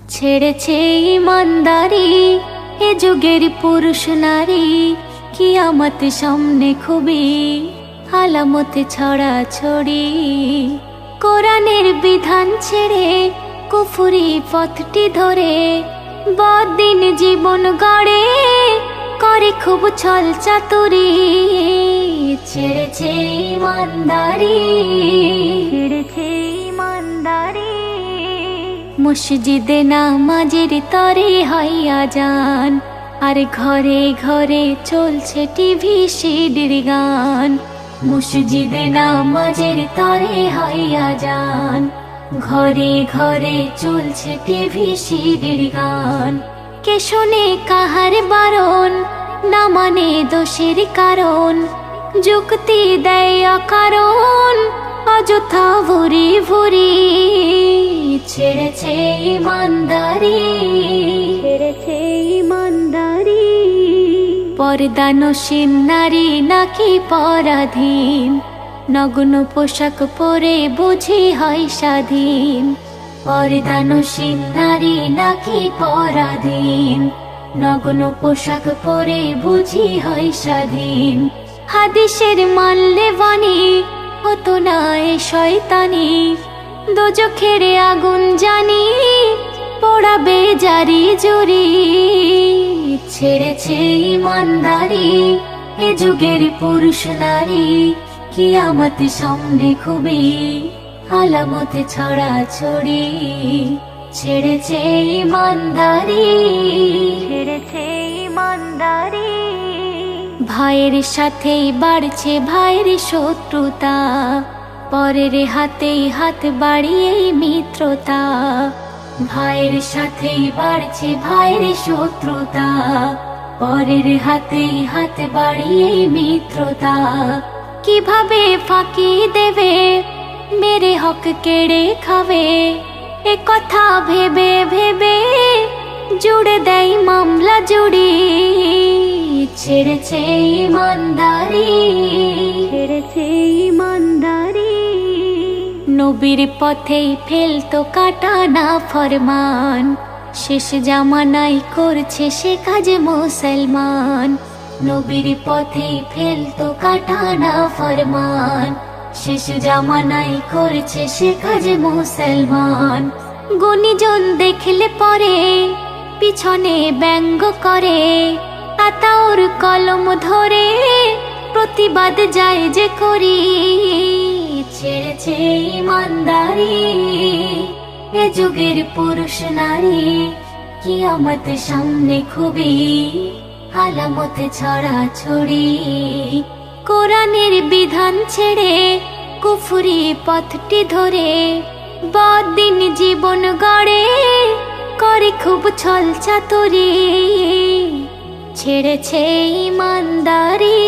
ছেড়েছে ইমানদারি এ যুগের পুরুষ নারী, কিয়ামত সামনে খুবই আলামত ছড়া ছড়ি। কোরআনের বিধান ছেড়ে কুফরি পথটি ধরে বদিন জীবন গড়ে করে খুব ছল চাতুরি। ছেড়েছে ইমানদারি, ছেড়েছে ইমানদারি। মসজিদে নামাজের তরে হয় আজান, আর ঘরে ঘরে চলছে টিভি সিডির গান। মসজিদে নামাজের তরে হয় আজান, ঘরে ঘরে চলছে টিভি সিডির গান। কে শোনে কাহার বারণ, না মানে দোষের কারণ, যুক্তি দেয় অকারণ, অযথা ভুরি ভুরি। ছেড়েছে ইমানদারি, ছেড়েছে ইমানদারি। পর্দানসীন নারী নাকি পরাধীন, নগ্ন পোশাক পরে বুঝি হয় স্বাধীন। পর্দানসীন নারী নাকি পরাধীন, নগ্ন পোশাক পরে বুঝি হয় স্বাধীন। হাদিসের মানলে বাণী হতো না এ শয়তানি, দোজখের আগুন জানি পোড়াবে জারি জুরি। ছেড়েছে ইমানদারি এ যুগের পুরুষ নারী, কিয়ামত সামনে খুবই আলামত ছড়া ছড়ি। ছেড়েছে ইমানদারি, ছেড়েছে ইমানদারি। ভাইয়ের সাথেই বাড়ছে ভাইয়ের শত্রুতা, পরের হাতেই হাত বাড়িয়েই মিত্রতা। ভাইয়ের সাথেই বাড়ছে ভাইয়ের শত্রুতা, পরের হাতেই হাত বাড়িয়েই মিত্রতা। কিভাবে ফাঁকি দেবে, মেরে হক কেড়ে খাবে, এ কথা ভেবে ভেবে জুড়ে দেয় মামলা জুড়ি। ছেড়েছে ইমানদারি, ছেড়েছে ইমানদারি। নবীর পথেই ফেলতো কাটা না ফরমান, শেষ জামানায় করছে সে কাজ মুসলমান। নবীর পথেই ফেলতো কাটা না ফরমান, শেষ জামানায় করছে সে কাজ মুসলমান। গুণীজন দেখলে পরে পিছনে ব্যঙ্গ করে, আতাউর কলম ধরে প্রতিবাদ যায় যে করি। ছেড়েছে ইমানদারি এ যুগের পুরুষ নারী, কিয়ামত সামনে খুবই আলামত ছড়া ছড়ি। কোরআনের বিধান ছেড়ে কুফরি পথটি ধরে বদিন জীবন গড়ে করে খুব ছল চাতুরি। ছেড়েছে ইমানদারি।